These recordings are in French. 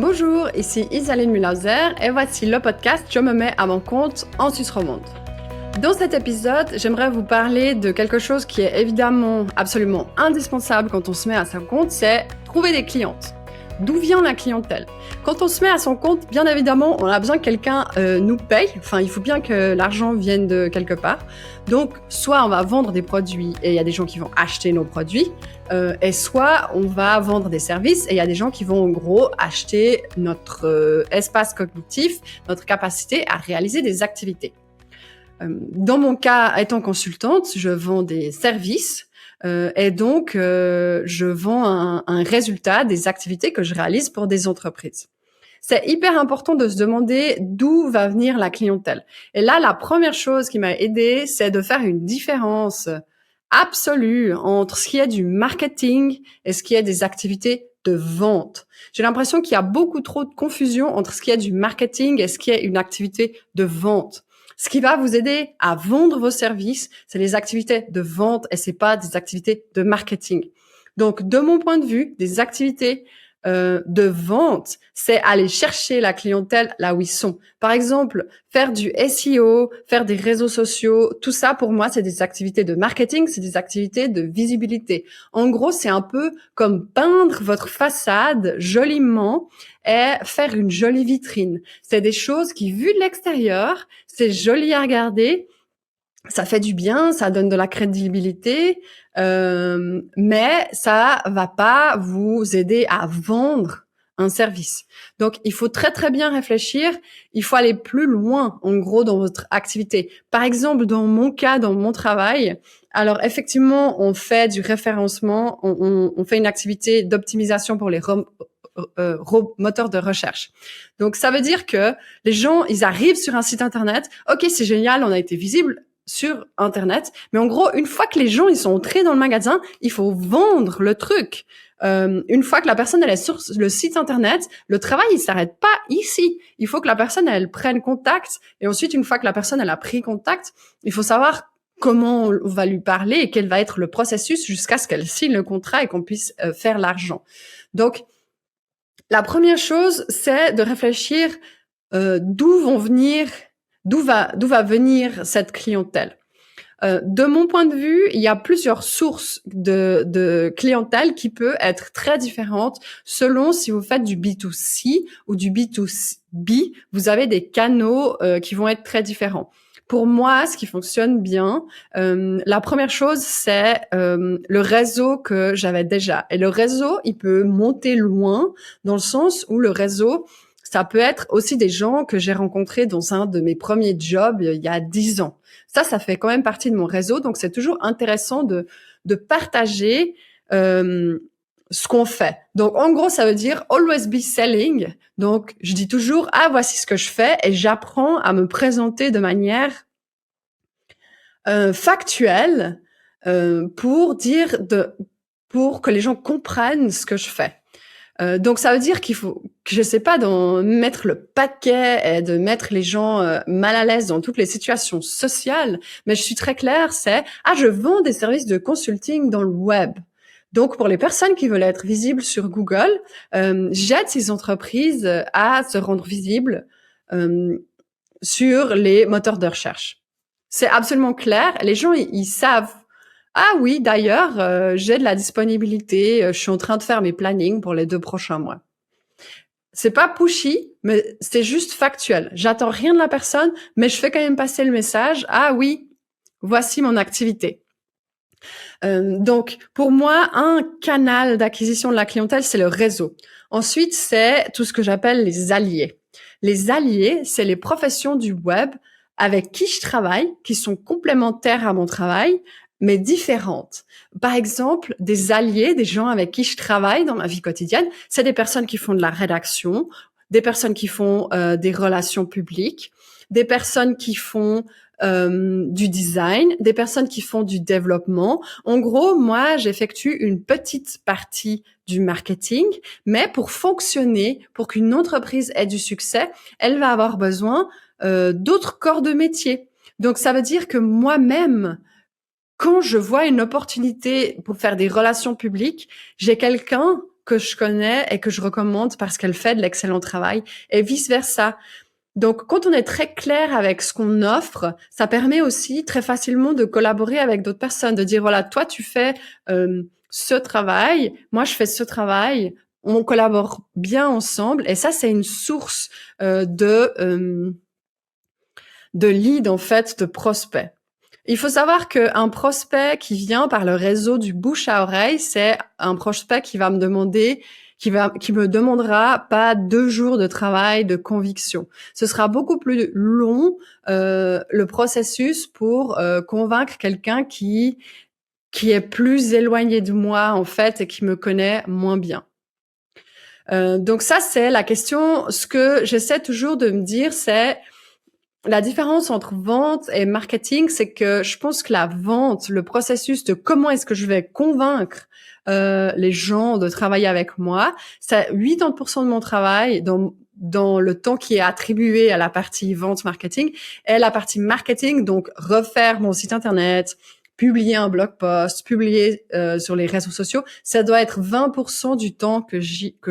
Bonjour, ici Isaline Mühlhauser et voici le podcast « Je me mets à mon compte en Suisse romande ». Dans cet épisode, j'aimerais vous parler de quelque chose qui est évidemment absolument indispensable quand on se met à son compte, c'est trouver des clientes. D'où vient la clientèle? Quand on se met à son compte, bien évidemment, on a besoin que quelqu'un nous paye. Enfin, il faut bien que l'argent vienne de quelque part. Donc, soit on va vendre des produits et il y a des gens qui vont acheter nos produits, et soit on va vendre des services et il y a des gens qui vont en gros acheter notre espace cognitif, notre capacité à réaliser des activités. Dans mon cas, étant consultante, je vends des services. Et donc, je vends un résultat des activités que je réalise pour des entreprises. C'est hyper important de se demander d'où va venir la clientèle. Et là, la première chose qui m'a aidée, c'est de faire une différence absolue entre ce qui est du marketing et ce qui est des activités de vente. J'ai l'impression qu'il y a beaucoup trop de confusion entre ce qui est du marketing et ce qui est une activité de vente. Ce qui va vous aider à vendre vos services, c'est les activités de vente et c'est pas des activités de marketing. Donc, de mon point de vue, des activités de vente, c'est aller chercher la clientèle là où ils sont. Par exemple, faire du SEO, faire des réseaux sociaux, tout ça pour moi, c'est des activités de marketing, c'est des activités de visibilité. En gros, c'est un peu comme peindre votre façade joliment et faire une jolie vitrine. C'est des choses qui, vues de l'extérieur, c'est joli à regarder, ça fait du bien, ça donne de la crédibilité, mais ça va pas vous aider à vendre un service. Donc, il faut très très bien réfléchir. Il faut aller plus loin, en gros, dans votre activité. Par exemple, dans mon cas, dans mon travail, alors effectivement, on fait du référencement, on fait une activité d'optimisation pour les moteurs de recherche. Donc, ça veut dire que les gens, ils arrivent sur un site internet. Ok, c'est génial, on a été visible sur Internet. Mais en gros, une fois que les gens ils sont entrés dans le magasin, il faut vendre le truc. Une fois que la personne elle est sur le site Internet, le travail il s'arrête pas ici. Il faut que la personne elle prenne contact et ensuite une fois que la personne elle a pris contact, il faut savoir comment on va lui parler et quel va être le processus jusqu'à ce qu'elle signe le contrat et qu'on puisse faire l'argent. Donc la première chose c'est de réfléchir d'où va venir cette clientèle. De mon point de vue, il y a plusieurs sources de clientèle qui peut être très différentes selon si vous faites du B2C ou du B2B. Vous avez des canaux qui vont être très différents. Pour moi, ce qui fonctionne bien, la première chose, c'est le réseau que j'avais déjà. Et le réseau, il peut monter loin dans le sens où le réseau, ça peut être aussi des gens que j'ai rencontrés dans un de mes premiers jobs il y a 10 ans. Ça fait quand même partie de mon réseau. Donc, c'est toujours intéressant de partager ce qu'on fait. Donc, en gros, ça veut dire always be selling. Donc, je dis toujours, voici ce que je fais et j'apprends à me présenter de manière factuelle pour que les gens comprennent ce que je fais. Donc ça veut dire qu'il faut que je sais pas d'en mettre le paquet et de mettre les gens mal à l'aise dans toutes les situations sociales, mais je suis très claire, c'est je vends des services de consulting dans le web. Donc pour les personnes qui veulent être visibles sur Google, j'aide ces entreprises à se rendre visibles sur les moteurs de recherche. C'est absolument clair, les gens ils savent. Oui, d'ailleurs, j'ai de la disponibilité. Je suis en train de faire mes plannings pour les 2 prochains mois. C'est pas pushy, mais c'est juste factuel. J'attends rien de la personne, mais je fais quand même passer le message. Oui, voici mon activité. Donc, pour moi, un canal d'acquisition de la clientèle, c'est le réseau. Ensuite, c'est tout ce que j'appelle les alliés. Les alliés, c'est les professions du web avec qui je travaille, qui sont complémentaires à mon travail, mais différentes. Par exemple, des alliés, des gens avec qui je travaille dans ma vie quotidienne, c'est des personnes qui font de la rédaction, des personnes qui font des relations publiques, des personnes qui font du design, des personnes qui font du développement. En gros, moi, j'effectue une petite partie du marketing, mais pour fonctionner, pour qu'une entreprise ait du succès, elle va avoir besoin d'autres corps de métier. Donc, ça veut dire que moi-même, quand je vois une opportunité pour faire des relations publiques, j'ai quelqu'un que je connais et que je recommande parce qu'elle fait de l'excellent travail et vice-versa. Donc, quand on est très clair avec ce qu'on offre, ça permet aussi très facilement de collaborer avec d'autres personnes, de dire, voilà, toi, tu fais ce travail, moi, je fais ce travail, on collabore bien ensemble. Et ça, c'est une source de lead, en fait, de prospects. Il faut savoir qu'un prospect qui vient par le réseau du bouche à oreille, c'est un prospect qui va me demander, qui me demandera pas 2 jours de travail de conviction. Ce sera beaucoup plus long, le processus pour convaincre quelqu'un qui est plus éloigné de moi, en fait, et qui me connaît moins bien. Donc ça, c'est la question. Ce que j'essaie toujours de me dire, c'est la différence entre vente et marketing, c'est que je pense que la vente, le processus de comment est-ce que je vais convaincre les gens de travailler avec moi, c'est 80% de mon travail dans le temps qui est attribué à la partie vente marketing et la partie marketing, donc refaire mon site internet, publier un blog post, publier sur les réseaux sociaux, ça doit être 20% du temps que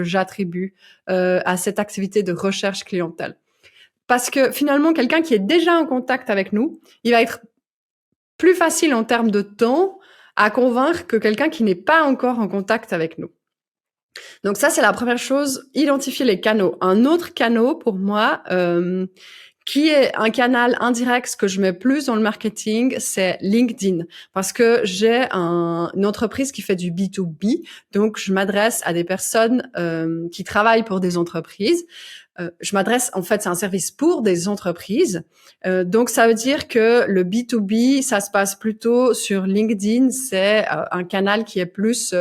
j'attribue à cette activité de recherche clientèle. Parce que finalement, quelqu'un qui est déjà en contact avec nous, il va être plus facile en termes de temps à convaincre que quelqu'un qui n'est pas encore en contact avec nous. Donc ça, c'est la première chose, identifier les canaux. Un autre canal pour moi, qui est un canal indirect que je mets plus dans le marketing, c'est LinkedIn. Parce que j'ai une entreprise qui fait du B2B, donc je m'adresse à des personnes qui travaillent pour des entreprises. En fait, c'est un service pour des entreprises. Donc, ça veut dire que le B2B, ça se passe plutôt sur LinkedIn. C'est un canal qui est plus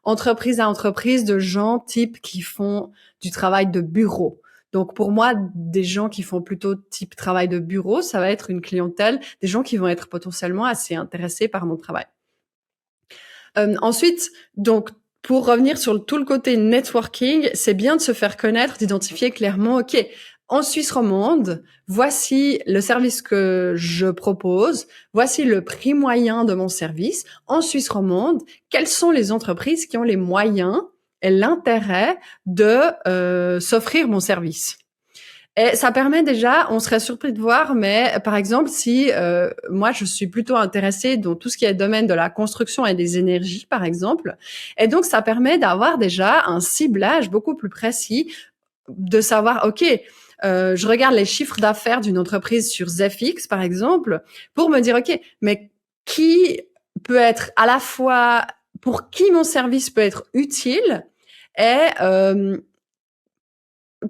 entreprise à entreprise de gens type qui font du travail de bureau. Donc, pour moi, des gens qui font plutôt type travail de bureau, ça va être une clientèle, des gens qui vont être potentiellement assez intéressés par mon travail. Ensuite, donc, pour revenir sur tout le côté networking, c'est bien de se faire connaître, d'identifier clairement, OK, en Suisse romande, voici le service que je propose, voici le prix moyen de mon service. En Suisse romande, quelles sont les entreprises qui ont les moyens et l'intérêt de s'offrir mon service? Et ça permet déjà, on serait surpris de voir, mais par exemple, si moi je suis plutôt intéressée dans tout ce qui est domaine de la construction et des énergies, par exemple, et donc ça permet d'avoir déjà un ciblage beaucoup plus précis, de savoir, ok, je regarde les chiffres d'affaires d'une entreprise sur ZFX, par exemple, pour me dire, ok, mais qui peut être à la fois, pour qui mon service peut être utile et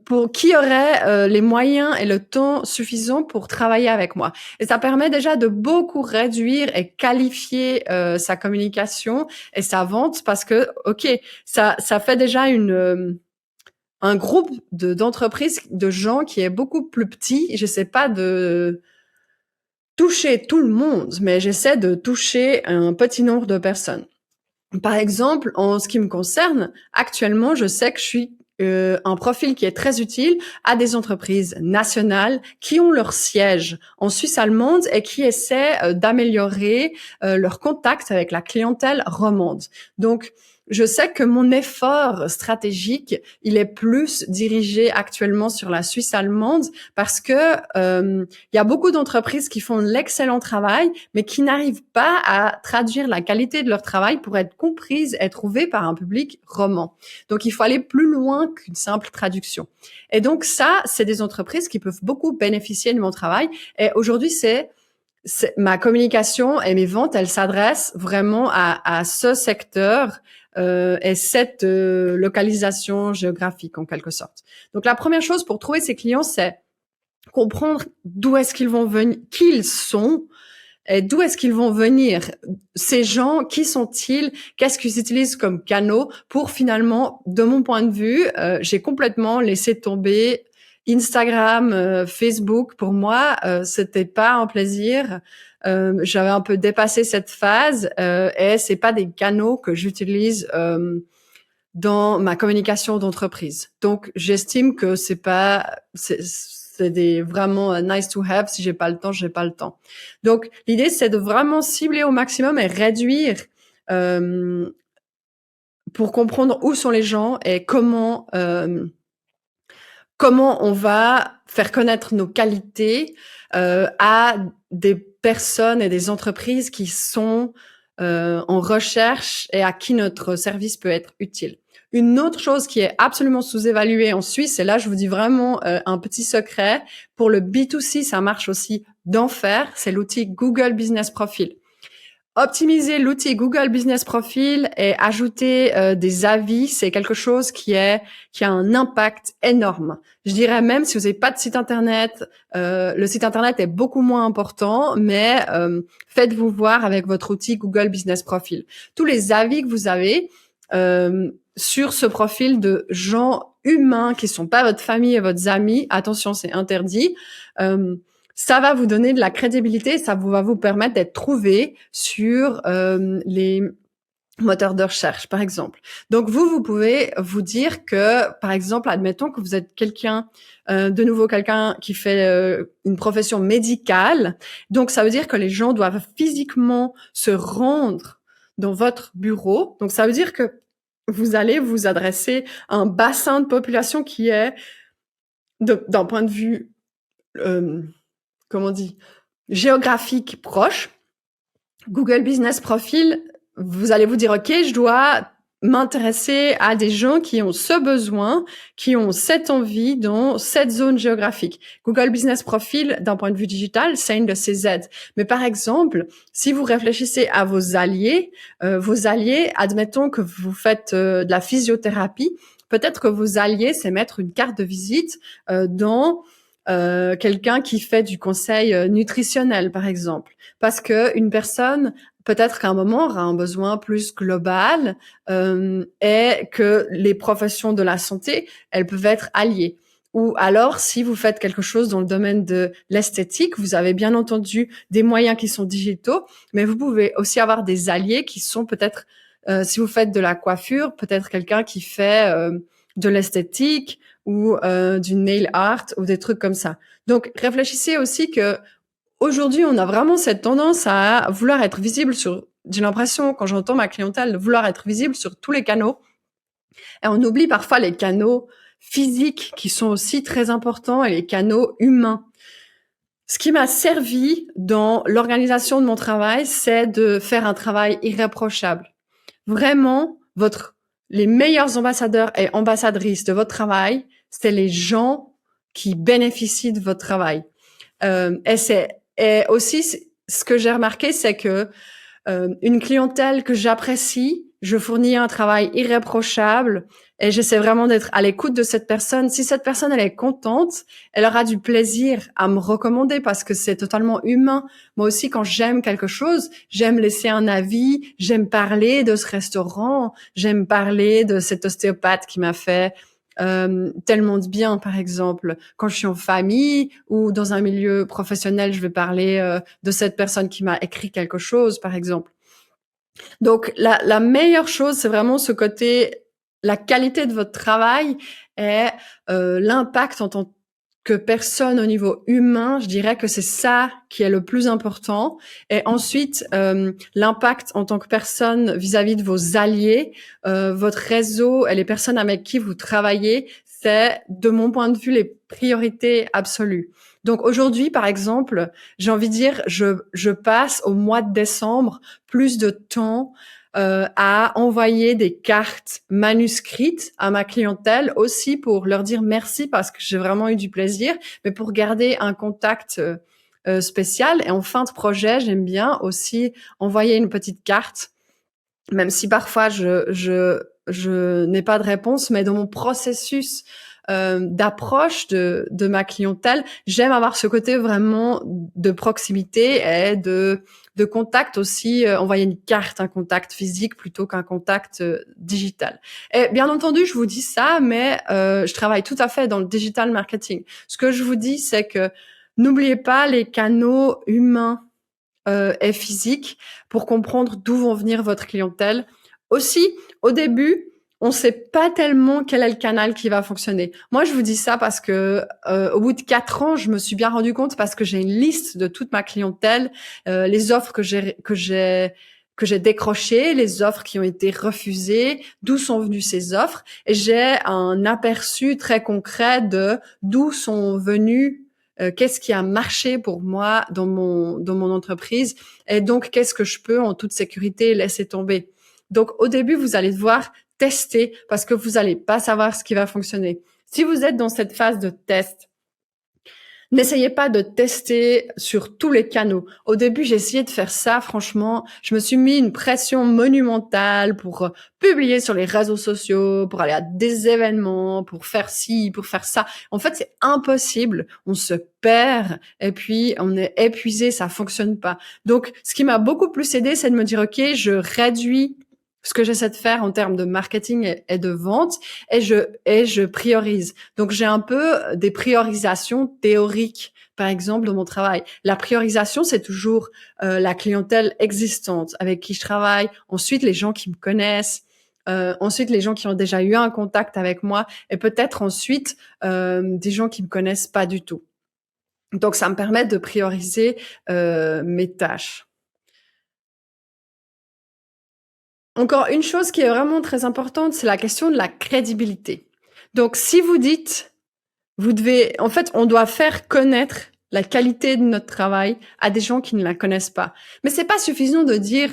pour qui aurait les moyens et le temps suffisant pour travailler avec moi. Et ça permet déjà de beaucoup réduire et qualifier sa communication et sa vente parce que, ok, ça fait déjà un groupe d'entreprises, de gens qui est beaucoup plus petit. J'essaie pas de toucher tout le monde, mais j'essaie de toucher un petit nombre de personnes. Par exemple, en ce qui me concerne, actuellement, je sais que je suis un profil qui est très utile à des entreprises nationales qui ont leur siège en Suisse allemande et qui essaient d'améliorer leur contact avec la clientèle romande. Donc, je sais que mon effort stratégique, il est plus dirigé actuellement sur la Suisse allemande parce que il y a beaucoup d'entreprises qui font l'excellent travail, mais qui n'arrivent pas à traduire la qualité de leur travail pour être comprises et trouvées par un public roman. Donc, il faut aller plus loin qu'une simple traduction. Et donc, ça, c'est des entreprises qui peuvent beaucoup bénéficier de mon travail. Et aujourd'hui, c'est ma communication et mes ventes, elles s'adressent vraiment à ce secteur et cette localisation géographique en quelque sorte. Donc la première chose pour trouver ces clients, c'est comprendre d'où est-ce qu'ils vont venir, qui ils sont et d'où est-ce qu'ils vont venir. Ces gens, qui sont-ils? Qu'est-ce qu'ils utilisent comme canaux pour finalement, de mon point de vue, j'ai complètement laissé tomber Instagram, Facebook. Pour moi, c'était pas un plaisir. J'avais un peu dépassé cette phase et c'est pas des canaux que j'utilise dans ma communication d'entreprise. Donc, j'estime que c'est des vraiment nice to have. Si j'ai pas le temps, j'ai pas le temps. Donc, l'idée, c'est de vraiment cibler au maximum et réduire pour comprendre où sont les gens et comment on va faire connaître nos qualités à des personnes et des entreprises qui sont en recherche et à qui notre service peut être utile. Une autre chose qui est absolument sous-évaluée en Suisse, et là je vous dis vraiment un petit secret, pour le B2C, ça marche aussi d'enfer, c'est l'outil Google Business Profile. Optimiser l'outil Google Business Profile et ajouter des avis, c'est quelque chose qui a un impact énorme. Je dirais même si vous n'avez pas de site internet, le site internet est beaucoup moins important, mais faites-vous voir avec votre outil Google Business Profile. Tous les avis que vous avez sur ce profil de gens humains qui sont pas votre famille et votre amis, attention, c'est interdit. Ça va vous donner de la crédibilité, ça va vous permettre d'être trouvé sur les moteurs de recherche, par exemple. Donc, vous pouvez vous dire que, par exemple, admettons que vous êtes quelqu'un qui fait une profession médicale. Donc, ça veut dire que les gens doivent physiquement se rendre dans votre bureau. Donc, ça veut dire que vous allez vous adresser à un bassin de population qui est, d'un point de vue comment on dit, géographique proche. Google Business Profile, vous allez vous dire, OK, je dois m'intéresser à des gens qui ont ce besoin, qui ont cette envie dans cette zone géographique. Google Business Profile, d'un point de vue digital, c'est une de ces aides. Mais par exemple, si vous réfléchissez à vos alliés, admettons que vous faites de la physiothérapie, peut-être que vos alliés, c'est mettre une carte de visite dans quelqu'un qui fait du conseil nutritionnel, par exemple. Parce que une personne, peut-être qu'à un moment, aura un besoin plus global et que les professions de la santé, elles peuvent être alliées. Ou alors, si vous faites quelque chose dans le domaine de l'esthétique, vous avez bien entendu des moyens qui sont digitaux, mais vous pouvez aussi avoir des alliés qui sont peut-être, si vous faites de la coiffure, peut-être quelqu'un qui fait de l'esthétique ou du nail art ou des trucs comme ça. Donc, réfléchissez aussi que aujourd'hui, on a vraiment cette tendance à vouloir être visible j'ai l'impression, quand j'entends ma clientèle, de vouloir être visible sur tous les canaux. Et on oublie parfois les canaux physiques qui sont aussi très importants et les canaux humains. Ce qui m'a servi dans l'organisation de mon travail, c'est de faire un travail irréprochable. Vraiment, les meilleurs ambassadeurs et ambassadrices de votre travail, c'est les gens qui bénéficient de votre travail. Et aussi, ce que j'ai remarqué, c'est que une clientèle que j'apprécie, je fournis un travail irréprochable et j'essaie vraiment d'être à l'écoute de cette personne. Si cette personne, elle est contente, elle aura du plaisir à me recommander parce que c'est totalement humain. Moi aussi, quand j'aime quelque chose, j'aime laisser un avis, j'aime parler de ce restaurant, j'aime parler de cet ostéopathe qui m'a fait tellement de bien, par exemple. Quand je suis en famille ou dans un milieu professionnel, je vais parler de cette personne qui m'a écrit quelque chose, par exemple. Donc, la meilleure chose, c'est vraiment ce côté, la qualité de votre travail et l'impact en tant que personne au niveau humain. Je dirais que c'est ça qui est le plus important. Et ensuite, l'impact en tant que personne vis-à-vis de vos alliés, votre réseau et les personnes avec qui vous travaillez, c'est, de mon point de vue, les priorités absolues. Donc aujourd'hui, par exemple, j'ai envie de dire, je passe au mois de décembre plus de temps à envoyer des cartes manuscrites à ma clientèle, aussi pour leur dire merci parce que j'ai vraiment eu du plaisir, mais pour garder un contact spécial. Et en fin de projet, j'aime bien aussi envoyer une petite carte, même si parfois je n'ai pas de réponse, mais dans mon processus d'approche de ma clientèle, j'aime avoir ce côté vraiment de proximité et de contact aussi, envoyer une carte, un contact physique plutôt qu'un contact digital. Et bien entendu, je vous dis ça, mais je travaille tout à fait dans le digital marketing. Ce que je vous dis, c'est que n'oubliez pas les canaux humains et physiques pour comprendre d'où vont venir votre clientèle. Aussi, au début, on ne sait pas tellement quel est le canal qui va fonctionner. Moi, je vous dis ça parce que au bout de 4 ans, je me suis bien rendu compte, parce que j'ai une liste de toute ma clientèle, les offres que j'ai que j'ai décrochées, les offres qui ont été refusées, d'où sont venues ces offres, et j'ai un aperçu très concret de d'où sont venues, qu'est-ce qui a marché pour moi dans mon entreprise, et donc qu'est-ce que je peux en toute sécurité laisser tomber. Donc au début, vous allez devoir tester parce que vous n'allez pas savoir ce qui va fonctionner. Si vous êtes dans cette phase de test, n'essayez pas de tester sur tous les canaux. Au début, j'ai essayé de faire ça. Franchement, je me suis mis une pression monumentale pour publier sur les réseaux sociaux, pour aller à des événements, pour faire ci, pour faire ça. En fait, c'est impossible. On se perd et puis on est épuisé, ça fonctionne pas. Donc, ce qui m'a beaucoup plus aidé, c'est de me dire, OK, je réduis ce que j'essaie de faire en termes de marketing et de vente, et je priorise. Donc, j'ai un peu des priorisations théoriques, par exemple, dans mon travail. La priorisation, c'est toujours la clientèle existante avec qui je travaille, ensuite les gens qui me connaissent, ensuite les gens qui ont déjà eu un contact avec moi, et peut-être ensuite des gens qui me connaissent pas du tout. Donc, ça me permet de prioriser mes tâches. Encore une chose qui est vraiment très importante, c'est la question de la crédibilité. Donc, si vous dites, en fait, on doit faire connaître la qualité de notre travail à des gens qui ne la connaissent pas. Mais c'est pas suffisant de dire,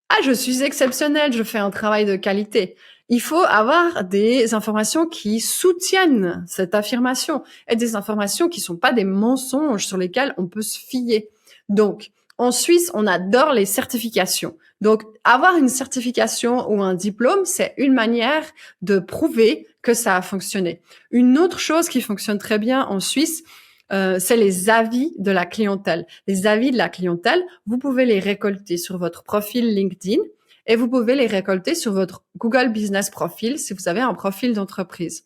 ah, je suis exceptionnel, je fais un travail de qualité. Il faut avoir des informations qui soutiennent cette affirmation, et des informations qui sont pas des mensonges sur lesquels on peut se fier. Donc, en Suisse, on adore les certifications. Donc, avoir une certification ou un diplôme, c'est une manière de prouver que ça a fonctionné. Une autre chose qui fonctionne très bien en Suisse, c'est les avis de la clientèle. Les avis de la clientèle, vous pouvez les récolter sur votre profil LinkedIn, et vous pouvez les récolter sur votre Google Business Profile si vous avez un profil d'entreprise.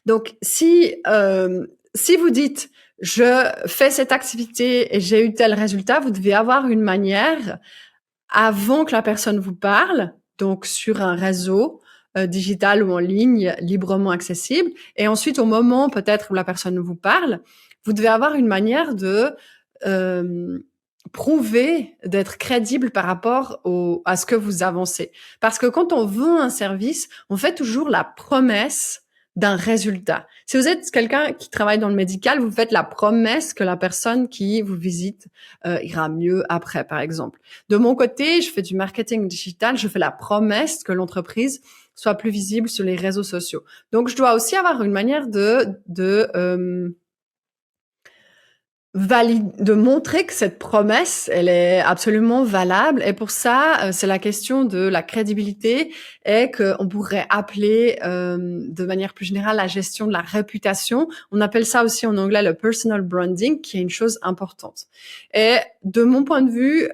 Donc, si vous dites, je fais cette activité et j'ai eu tel résultat, vous devez avoir une manière, avant que la personne vous parle, donc sur un réseau digital ou en ligne, librement accessible, et ensuite au moment peut-être où la personne vous parle, vous devez avoir une manière de prouver, d'être crédible par rapport à ce que vous avancez. Parce que quand on vend un service, on fait toujours la promesse d'un résultat. Si vous êtes quelqu'un qui travaille dans le médical, vous faites la promesse que la personne qui vous visite ira mieux après, par exemple. De mon côté, je fais du marketing digital, je fais la promesse que l'entreprise soit plus visible sur les réseaux sociaux. Donc, je dois aussi avoir une manière de montrer que cette promesse, elle est absolument valable. Et pour ça, c'est la question de la crédibilité, et qu'on pourrait appeler de manière plus générale la gestion de la réputation. On appelle ça aussi en anglais le personal branding, qui est une chose importante. Et de mon point de vue,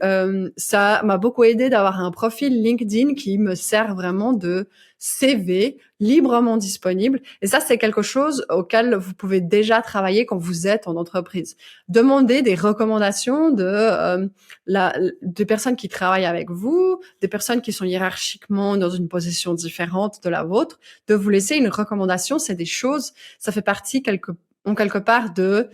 ça m'a beaucoup aidé d'avoir un profil LinkedIn qui me sert vraiment de CV librement disponible. Et ça, c'est quelque chose auquel vous pouvez déjà travailler quand vous êtes en entreprise. Demandez des recommandations de personnes qui travaillent avec vous, des personnes qui sont hiérarchiquement dans une position différente de la vôtre, de vous laisser une recommandation. C'est des choses, ça fait partie quelque part de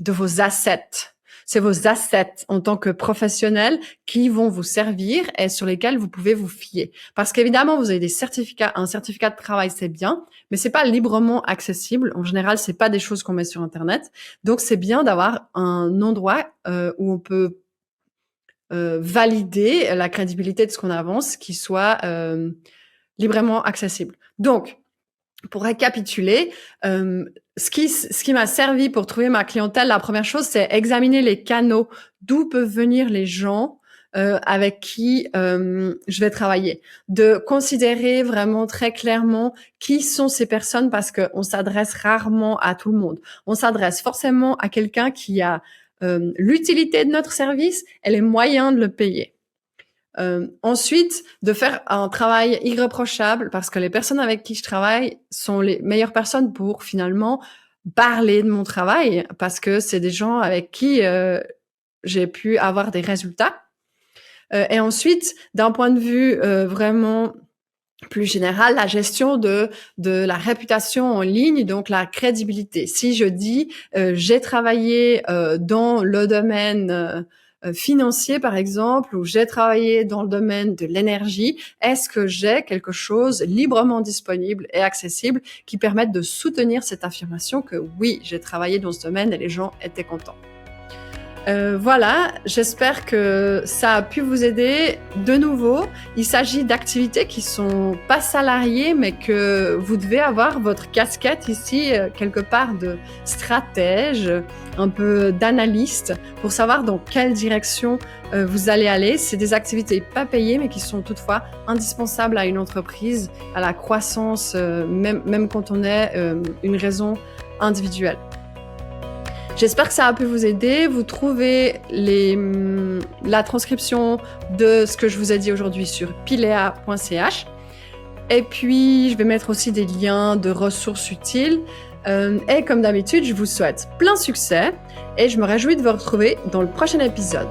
vos assets. C'est vos assets en tant que professionnel qui vont vous servir et sur lesquels vous pouvez vous fier. Parce qu'évidemment, vous avez des certificats, un certificat de travail, c'est bien, mais c'est pas librement accessible. En général, c'est pas des choses qu'on met sur Internet. Donc, c'est bien d'avoir un endroit où on peut valider la crédibilité de ce qu'on avance, qui soit librement accessible. Donc, pour récapituler, ce qui m'a servi pour trouver ma clientèle, la première chose, c'est examiner les canaux d'où peuvent venir les gens avec qui je vais travailler. De considérer vraiment très clairement qui sont ces personnes, parce qu'on s'adresse rarement à tout le monde. On s'adresse forcément à quelqu'un qui a l'utilité de notre service et les moyens de le payer. Ensuite, de faire un travail irréprochable, parce que les personnes avec qui je travaille sont les meilleures personnes pour finalement parler de mon travail, parce que c'est des gens avec qui j'ai pu avoir des résultats. Et ensuite, d'un point de vue vraiment plus général, la gestion de la réputation en ligne, donc la crédibilité. Si je dis j'ai travaillé dans le domaine financier, par exemple, ou j'ai travaillé dans le domaine de l'énergie, est-ce que j'ai quelque chose librement disponible et accessible qui permette de soutenir cette affirmation que oui, j'ai travaillé dans ce domaine et les gens étaient contents. Voilà, j'espère que ça a pu vous aider. De nouveau, il s'agit d'activités qui sont pas salariées, mais que vous devez avoir votre casquette ici, quelque part de stratège, un peu d'analyste, pour savoir dans quelle direction vous allez aller. C'est des activités pas payées, mais qui sont toutefois indispensables à une entreprise, à la croissance, même quand on est une raison individuelle. J'espère que ça a pu vous aider. Vous trouvez la transcription de ce que je vous ai dit aujourd'hui sur pilea.ch. Et puis, je vais mettre aussi des liens de ressources utiles. Et comme d'habitude, je vous souhaite plein succès et je me réjouis de vous retrouver dans le prochain épisode.